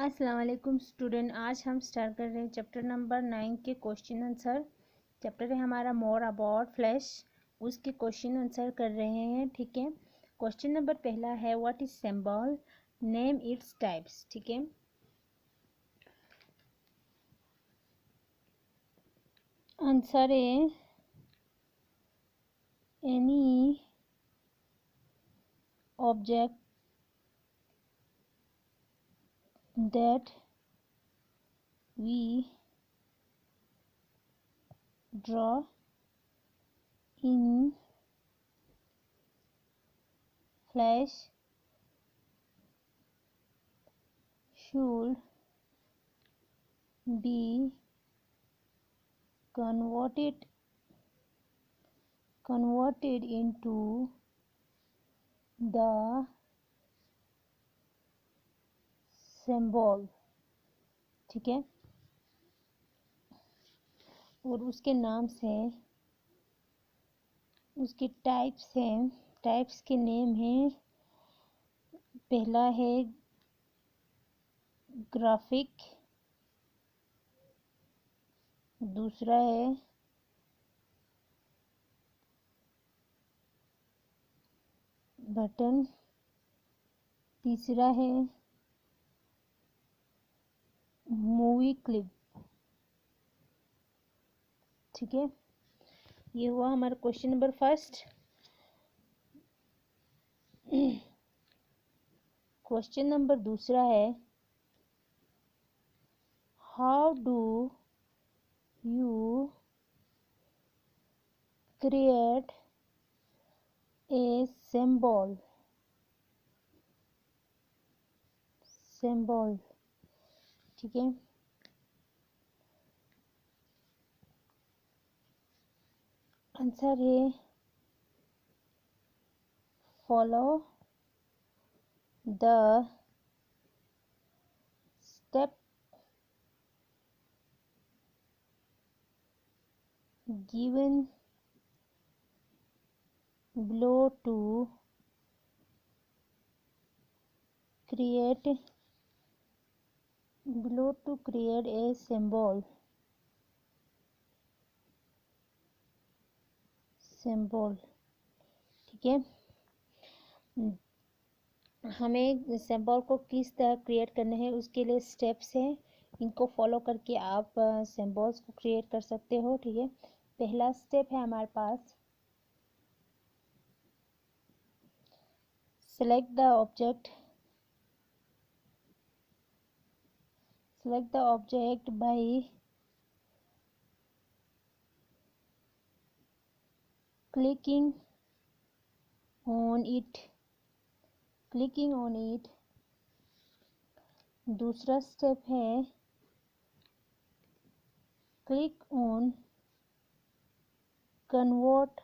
अस्सलाम वालेकुम स्टूडेंट। आज हम स्टार्ट कर रहे हैं चैप्टर नंबर 9 के क्वेश्चन आंसर। चैप्टर है हमारा मोर अबाउट फ्लैश, उसके क्वेश्चन आंसर कर रहे हैं। ठीक है, क्वेश्चन नंबर पहला है what is symbol, name its types. ठीक है, आंसर है any object that we draw in Flash should be converted into the symbol। ठीक है, और उसके नाम से उसके टाइप्स हैं, टाइप्स के नेम हैं। पहला है ग्राफिक, दूसरा है बटन, तीसरा है मूवी क्लिप। ठीक है, ये हुआ हमारा question number first. Question number दूसरा है how do you create a symbol. ठीक है, आंसर है follow the step given below to create a symbol। ठीक है, हमें सिंबल को किस तरह क्रिएट करना है उसके लिए स्टेप्स हैं, इनको फॉलो करके आप सिंबल्स को क्रिएट कर सकते हो। ठीक है, पहला स्टेप है हमारे पास select the object by clicking on it। दूसरा स्टेप है click on convert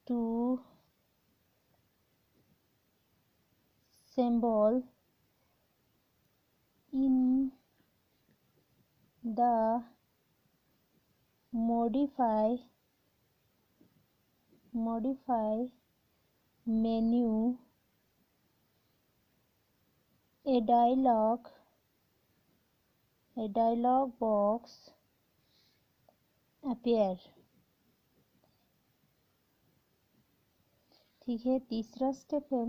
to symbol in the modify menu। a dialog box appear। ठीक है, तीसरा स्टेप है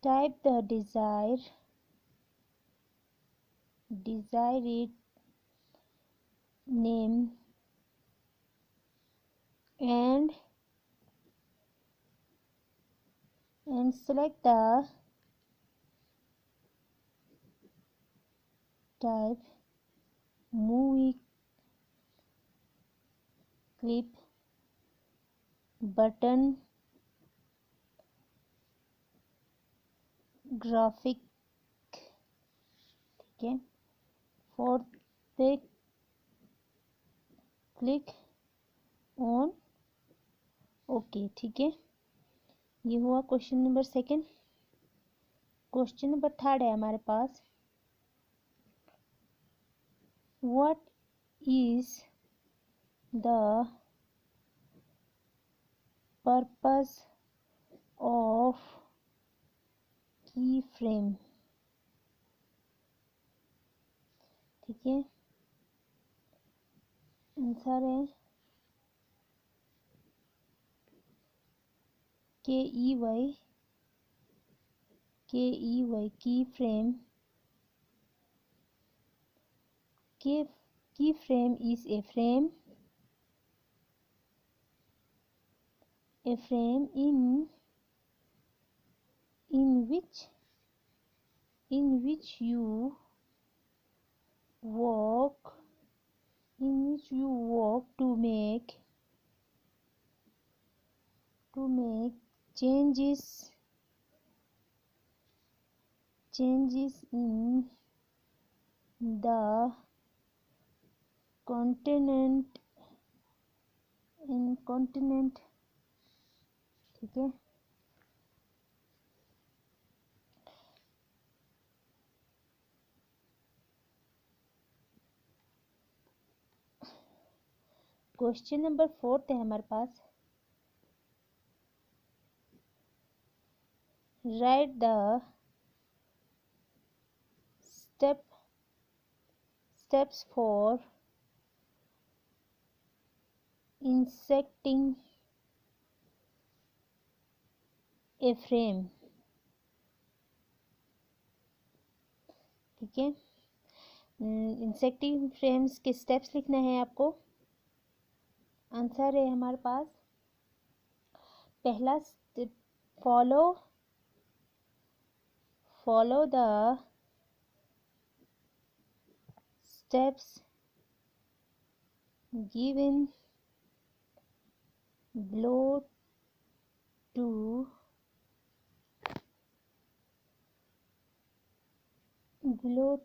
type the desired name and select the type movie clip, button, graphic. ठीक है, fourth पे click on okay. ठीक है, ये हुआ question number second. Question number third है हमारे पास what is the purpose of key frame. ठीक है, आंसर है KEY key frame. Key frame is a frame in which you walk to make changes in the continent। ठीक है, question number 4 है हमारे पास। Write the steps for inserting a frame। ठीक है, इंसेक्टिंग फ्रेम्स के स्टेप्स लिखना है आपको। आंसर है हमारे पास पहला step, follow the steps given below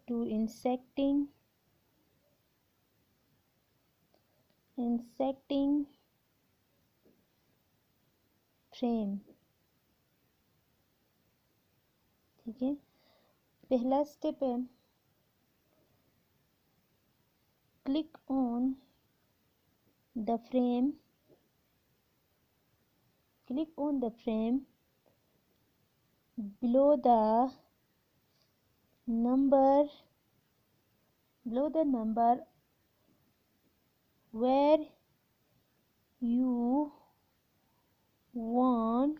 to inserting frame। ठीक है, पहला स्टेप है click on the frame below the number where you want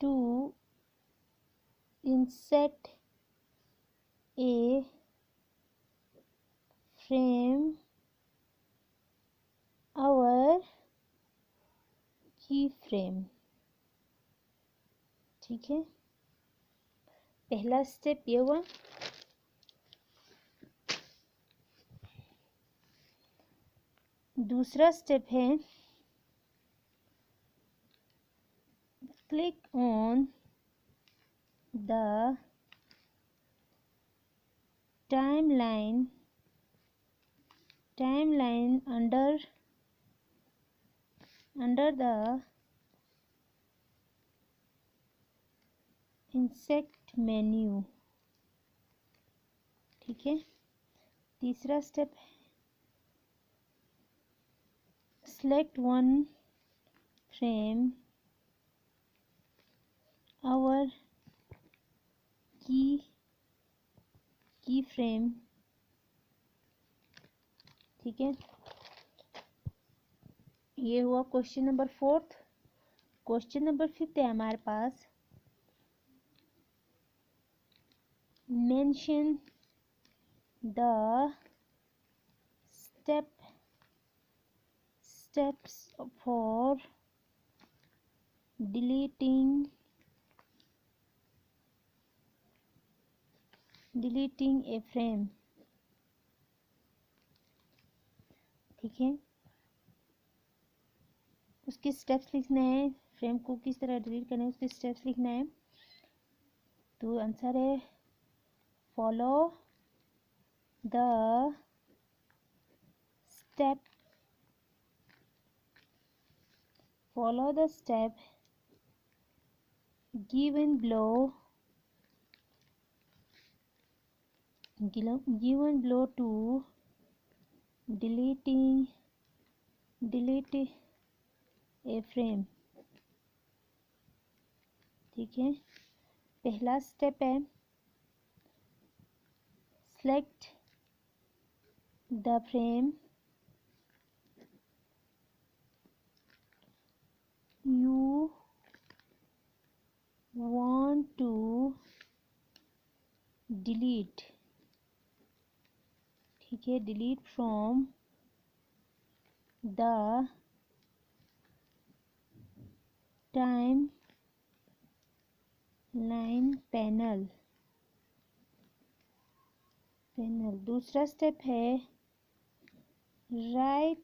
to insert a frame our keyframe। ठीक है, पहला स्टेप ये हुआ। दूसरा स्टेप है click on the timeline under the insert menu. ठीक है, तीसरा step select one frame our key frame। ठीक है, ये हुआ क्वेश्चन नंबर 4। क्वेश्चन नंबर 5 है हमारे पास। Mention the steps for deleting a frame। ठीक है, उसके स्टेप्स लिखना है, फ्रेम को किस तरह डिलीट करना है उसके स्टेप्स लिखना है। तो आंसर है follow the step given below to delete a frame। ठीक है, पहला स्टेप है select the frame you want to delete, ठीक है, delete from the timeline panel। दूसरा स्टेप है right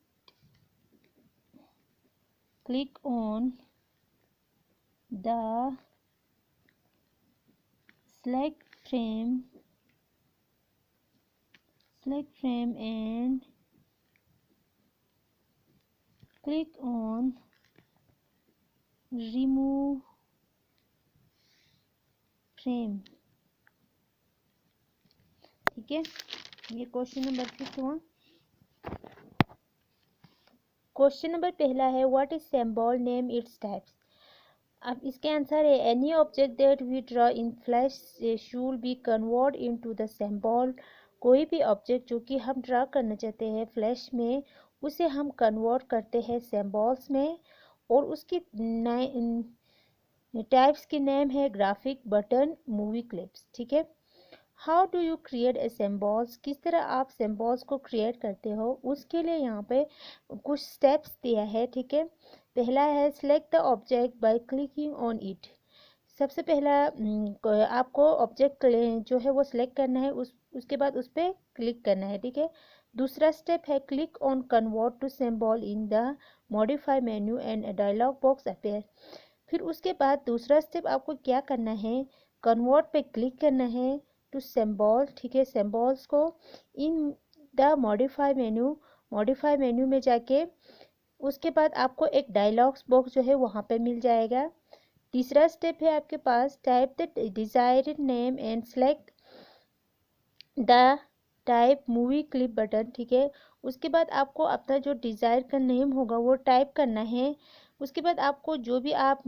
click on the select frame and click on remove frame, ठीक है। ये क्वेश्चन नंबर 6 हुआ। क्वेश्चन नंबर पहला है what is symbol name its types. अब इसके आंसर है any object that we draw in Flash should be convert into the symbol. कोई भी ऑब्जेक्ट जो कि हम ड्रा करना चाहते हैं फ्लैश में उसे हम कन्वर्ट करते हैं सिंबल्स में, और उसकी टाइप्स की नेम है ग्राफिक, बटन, मूवी क्लिप्स, ठीक है। How do you create a symbols, किस तरह आप सिंबल्स को क्रिएट करते हो, उसके लिए यहाँ पे कुछ स्टेप्स दिया है, ठीक है। पहला है select the object by clicking on it. सबसे पहला आपको ऑब्जेक्ट जो है वो सिलेक्ट करना है, उसके बाद उस पर क्लिक करना है, ठीक है। दूसरा स्टेप है click on convert to symbol in the modify menu and a dialog box appear. फिर उसके बाद दूसरा स्टेप आपको क्या करना है, कन्वर्ट पे क्लिक करना है टू सिंबल, ठीक है। सिंबल्स को इन द मॉडिफाई मेन्यू में जाके उसके बाद आपको एक डायलॉग्स बॉक्स जो है वहाँ पे मिल जाएगा। तीसरा स्टेप है आपके पास type the desired name and select the type movie clip button, ठीक है। उसके बाद आपको अपना जो डिज़ायर का नेम होगा वो टाइप करना है। उसके बाद आपको जो भी आप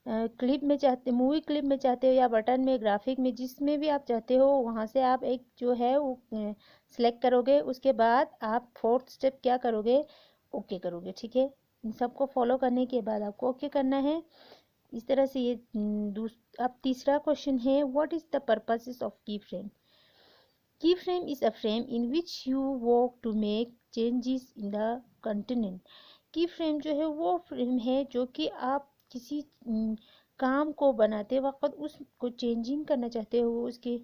क्लिप में चाहते, मूवी क्लिप में चाहते हो या बटन में, ग्राफिक में, जिसमें भी आप चाहते हो वहाँ से आप एक जो है वो सिलेक्ट करोगे। उसके बाद आप फोर्थ स्टेप क्या करोगे, ओके करोगे, ठीक है। इन सबको फॉलो करने के बाद आपको ओके करना है। इस तरह से ये अब तीसरा क्वेश्चन है what is the purposes of key frame. Key frame is a frame in which you work to make changes in the content. Key frame जो है वो फ्रेम है जो कि आप किसी काम को बनाते वक्त उसको चेंजिंग करना चाहते हो, उसकी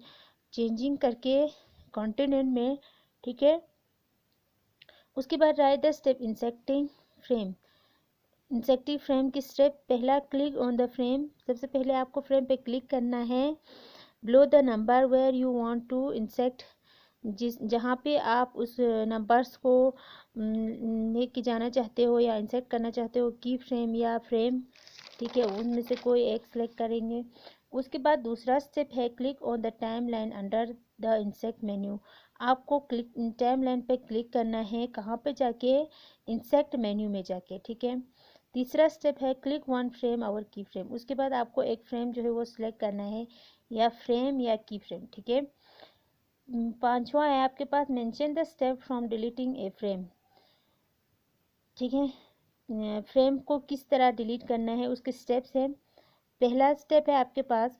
चेंजिंग करके कंटेंट में, ठीक है। उसके बाद right the step inserting frame. Inserting frame की स्टेप पहला क्लिक ऑन द फ्रेम। सबसे पहले आपको फ्रेम पे क्लिक करना है। Below the number where you want to insert, जहाँ पे आप उस नंबर्स को लेके जाना चाहते हो या इंसेक्ट करना चाहते हो, की फ्रेम या फ्रेम, ठीक है, उनमें से कोई एक सिलेक्ट करेंगे। उसके बाद दूसरा स्टेप है click on the time line under the insect menu. आपको क्लिक टाइम लाइन पे क्लिक करना है, कहाँ पे जाके, इंसेक्ट मेन्यू में जाके, ठीक है। तीसरा स्टेप है क्लिक वन फ्रेम आवर की फ्रेम। उसके बाद आपको एक फ्रेम जो है वो सिलेक्ट करना है, या फ्रेम या की फ्रेम, ठीक है। पांचवा है आपके पास mention the step from deleting a frame, ठीक है। फ्रेम को किस तरह डिलीट करना है उसके स्टेप्स हैं। पहला स्टेप है आपके पास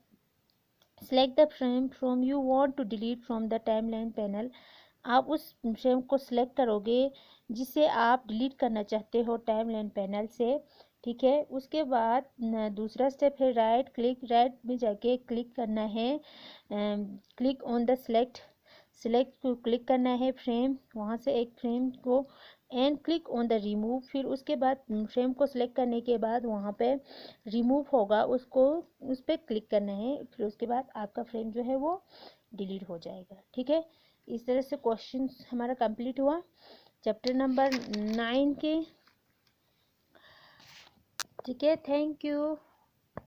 select the frame from you want to delete from the timeline panel. आप उस फ्रेम को सिलेक्ट करोगे जिसे आप डिलीट करना चाहते हो टाइमलाइन पैनल से, ठीक है। उसके बाद दूसरा स्टेप है राइट में जाके क्लिक करना है, क्लिक ऑन द सेलेक्ट को क्लिक करना है फ्रेम, वहाँ से एक फ्रेम को, and click on the remove. फिर उसके बाद फ्रेम को सिलेक्ट करने के बाद वहाँ पे रिमूव होगा, उसको उस पर क्लिक करना है। फिर उसके बाद आपका फ्रेम जो है वो डिलीट हो जाएगा, ठीक है। इस तरह से क्वेश्चन हमारा कंप्लीट हुआ चैप्टर नंबर 9 के, ठीक है। Thank you.